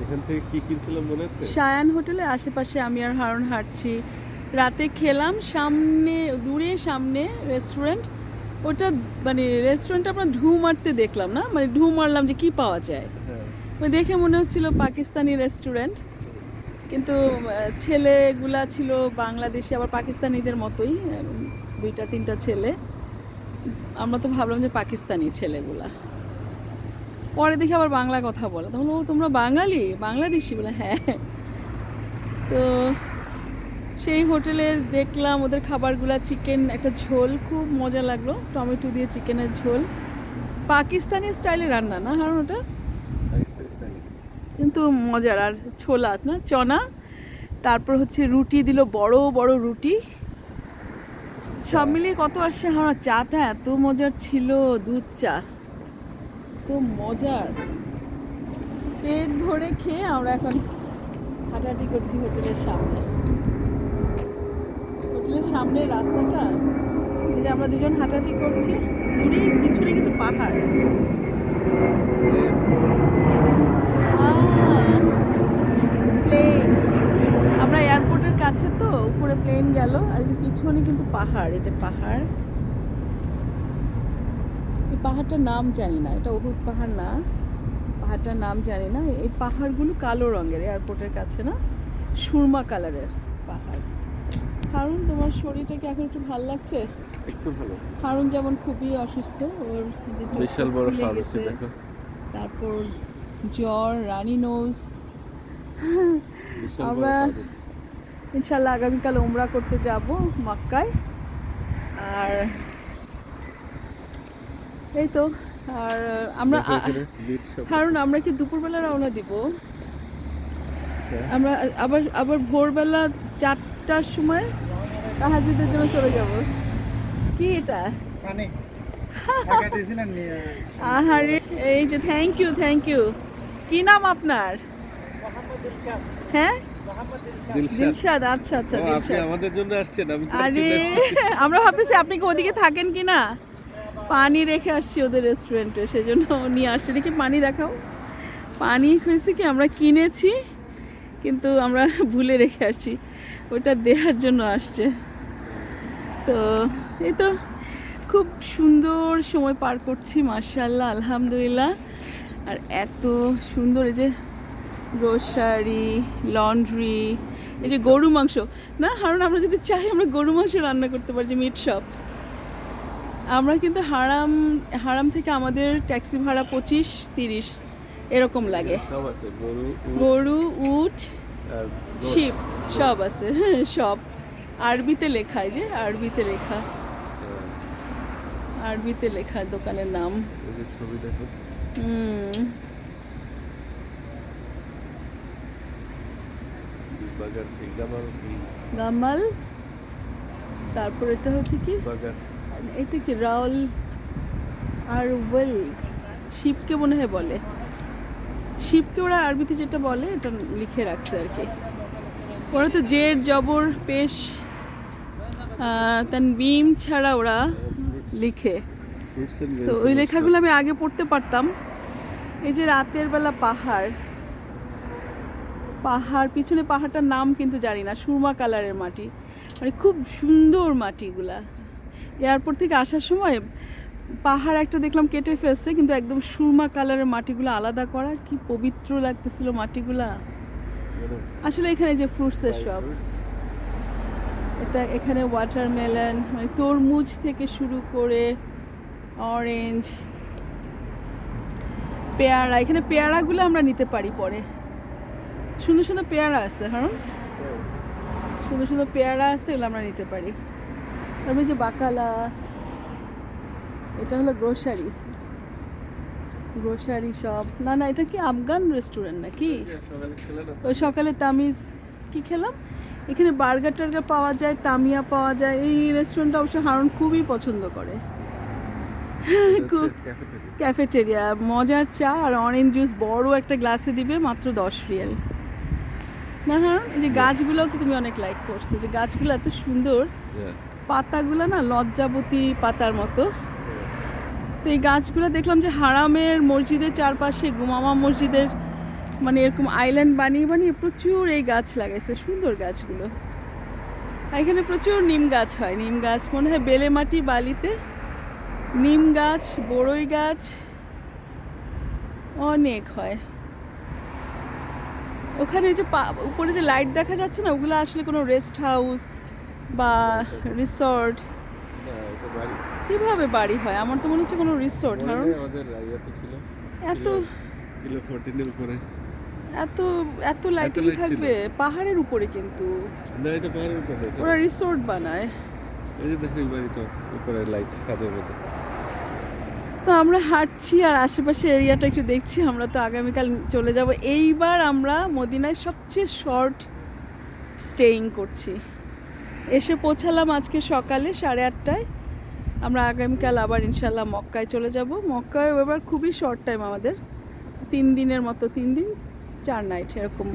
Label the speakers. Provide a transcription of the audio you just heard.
Speaker 1: এখান থেকে কি কিনছিলাম মনে আছে?
Speaker 2: সায়ান হোটেলের আশেপাশে আমি আর হারুন হাঁটছি। রাতে খেলাম সামনে, দূরে সামনে রেস্টুরেন্ট। ওটা মানে রেস্টুরেন্টটা আমরা ঢু মারতে দেখলাম না, মানে ঢু মারলাম যে কি পাওয়া যায়।
Speaker 1: হ্যাঁ।
Speaker 2: ওই দেখে মনে হচ্ছিল পাকিস্তানি রেস্টুরেন্ট, কিন্তু ছেলেগুলা ছিল বাংলাদেশি আবার পাকিস্তানিদের মতোই, দুইটা তিনটা ছেলে। আমরা তো ভাবলাম যে পাকিস্তানি ছেলেগুলা, পরে দেখি আবার বাংলা কথা বলে, তখন ও তোমরা বাঙালি বাংলাদেশি বলে হ্যাঁ। তো সেই হোটেলে দেখলাম ওদের খাবারগুলো, চিকেন একটা ঝোল খুব মজা লাগলো, টমেটো দিয়ে চিকেনের ঝোল, পাকিস্তানি স্টাইলে রান্না না কারণ ওটা, কিন্তু মজার। আর ছোলা না চনা, তারপর হচ্ছে রুটি দিল, বড় বড় রুটি, সব মিলিয়ে কত আসছে। আমার চাটা এত মজার ছিল, দুধ চা তো মজার। পেট ভরে খেয়ে আমরা এখন হাঁটাহাঁটি করছি হোটেলের সামনে। হোটেলের সামনের রাস্তাটা, এই যে আমরা দুজন হাঁটাহাঁটি করছি, দূরে পিছনে কিন্তু পাহাড়। প্লেন, আমরা এয়ারপোর্টের কাছে তো, উপরে প্লেন গেল, আর এই যে পিছনে কিন্তু পাহাড়, এই যে পাহাড়। এই পাহাড়টার নাম জানি না, এটা উহুদ পাহাড় না, পাহাড়টার নাম জানি না। এই পাহাড়গুলো কালো রঙের, এয়ারপোর্টের কাছে না, সুরমা কালারের পাহাড়। হারুন, তোমার শরীরটা কি এখন একটু ভালো লাগছে?
Speaker 1: একটু ভালো।
Speaker 2: হারুন যেমন খুবই অসুস্থ, ওর যে চোখ
Speaker 1: বিশাল বড়
Speaker 2: ফুলে
Speaker 1: ফার্মেসি
Speaker 2: গেছে,
Speaker 1: দেখো।
Speaker 2: তারপর জ্বর, রানি নোজ।
Speaker 1: বিশাল বড়
Speaker 2: আমরা
Speaker 1: ফার্মেসি।
Speaker 2: ইনশাল্লাহ আগামীকাল উমরা করতে যাব মক্কায়। আর এই তো, আর আমরা
Speaker 1: দেখো এখানে বিট শপ।
Speaker 2: হারুন, আমরা কি দুপুরবেলা রওনা দিব?
Speaker 1: হ্যাঁ।
Speaker 2: আমরা আবার আবার ভোরবেলা 4টার সময় তাহাজ্জুদের জন্য চলে যাব। কি এটা? আহারে, এই যে থ্যাংক ইউ থ্যাংক ইউ। কি নাম আপনার? হ্যাঁ, দিলশাদ। আচ্ছা আচ্ছা,
Speaker 1: ও, আপনি
Speaker 2: দিলশাদ।
Speaker 1: আমাদের জন্য আসছেন? আমি তো
Speaker 2: আরে
Speaker 1: চিল্লাচ্ছি।
Speaker 2: আমরা ভাবতেছি আপনি কি ওদিকে থাকেন কি না, পানি রেখে আসছি ওদের রেস্টুরেন্টে, সেজন্য নিয়ে আসছি। দেখি পানি দেখাও। পানি হয়েছে কি আমরা কিনেছি, কিন্তু আমরা ভুলে রেখে আসছি, ওটা দেওয়ার জন্য আসছে। তো এই তো খুব সুন্দর সময় পার করছি, মাশাআল্লাহ, আলহামদুলিল্লাহ। আর এত সুন্দর, এই যে গ্রোসারি, লন্ড্রি, এই যে গরু মাংস না হারুন, আমরা যদি চাই আমরা গরু মাংস রান্না করতে পারি, যে মিট শপ। আমরা কিন্তু হারাম থেকে আমাদের ট্যাক্সি ভাড়া 25-30 এরকম লাগে।
Speaker 1: সব আছে, গরু, উট,
Speaker 2: গরু, উট,
Speaker 1: আর গোট।
Speaker 2: শিপ সব আছে, হ্যাঁ সব আরবিতে লেখা, এই যে আরবিতে লেখা,
Speaker 1: হ্যাঁ,
Speaker 2: আরবিতে লেখা দোকানের নাম।
Speaker 1: এই যে ছবি দেখো। বাগার ফি, গামাল ফি,
Speaker 2: গামাল। তারপর এটা হচ্ছে কি,
Speaker 1: বাগার।
Speaker 2: এটা কি রাউল আর ওয়েল, শিপকে মনে হয় বলে, শিপকে ওরা আরবিতে যেটা বলে এটা লিখে রাখছে আর কি। ওরা তো জের, জবর, পেশ, তানবিম ছাড়া ওরা লিখে।
Speaker 1: ফ্রুটস এন্ড
Speaker 2: তো ওই লেখাগুলো আমি আগে পড়তে পারতাম। এই যে রাতের বেলা পাহাড়, পাহাড় পিছনে পাহাড়টার নাম কিন্তু জানি না, সুরমা কালারের মাটি, মানে খুব সুন্দর মাটিগুলা। এয়ারপোর্ট থেকে আসার সময় পাহাড় একটা দেখলাম কেটে ফেলছে, কিন্তু একদম সুরমা কালারের মাটিগুলো আলাদা করা, কি পবিত্র লাগতেছিল মাটিগুলা। আসলে এখানে যে ফ্রুটসের শপ, এটা এখানে ওয়াটারমেলন, মানে তরমুজ থেকে শুরু করে অরেঞ্জ, পেয়ারা, এখানে পেয়ারাগুলো আমরা নিতে পারি পরে। সুন্দর সুন্দর পেয়ারা আছে, হ্যাঁ সুন্দর সুন্দর পেয়ারা আছে, এগুলো আমরা নিতে পারি। তারপরে যে বাকালা, এটা হলো গ্রোসারি, গ্রোসারি শপ। না না, এটা কি আফগান রেস্টুরেন্ট নাকি? ওই সকালে তামিজ কি খেলাম, এখানে বার্গার টার্গার পাওয়া যায়, তামিয়া পাওয়া যায়। এই রেস্টুরেন্টটা অবশ্য হারুন খুবই পছন্দ করে, ক্যাফেটেরিয়া। মজার চা আর অরেঞ্জ জুস বড় একটা গ্লাসে দিবে, মাত্র 10 রিয়াল। না হারুন, এই যে গাছগুলো তো তুমি অনেক লাইক করছো, যে গাছগুলো এত সুন্দর, পাতাগুলো না লজ্জাবতী পাতার মতো। তো এই গাছগুলো দেখলাম যে হারামের মসজিদের চারপাশে, গুমামা মসজিদের মানে এরকম আইল্যান্ড বানিয়ে বানিয়ে প্রচুর এই গাছ লাগাইছে, সুন্দর গাছগুলো। আর এখানে প্রচুর নিম গাছ হয়, নিম গাছ মনে হয় বেলে মাটি বালিতে নিম গাছ, বড়ই গাছ অনেক হয়। ওখানে যে উপরে যে লাইট দেখা যাচ্ছে না, ওগুলো আসলে কোনো রেস্ট হাউস বা রিসর্ট।
Speaker 1: না এটা বাড়ি।
Speaker 2: কিভাবে বাড়ি হয়? আমার তো মনে হচ্ছে কোনো রিসর্ট। কারণ
Speaker 1: আমাদের ইয়াতে ছিল
Speaker 2: এত
Speaker 1: কিলো 14 এর উপরে।
Speaker 2: এত এত লাইটিং
Speaker 1: light ছিল।
Speaker 2: থাকবে পাহাড়ের উপরে, কিন্তু
Speaker 1: না এটা পাহাড়ের উপরে।
Speaker 2: ওরা রিসর্ট বানায়।
Speaker 1: এই যে দেখো এই বাড়ি তো উপরে লাইট ছাদের মধ্যে।
Speaker 2: তো আমরা হাঁটছি আর আশেপাশে এরিয়াটা একটু দেখছি। আমরা তো আগামীকাল চলে যাব। এইবার আমরা মদিনায় সবচেয়ে শর্ট স্টেইং করছি। এসে পৌঁছালাম আজকে সকালে 8:30টায়। আমরা আগামীকাল আবার ইনশাল্লাহ মক্কায় চলে যাব। মক্কায় এবার খুবই শর্ট টাইম আমাদের, 3 দিনের মতো, 3 দিন 4 নাইট এরকম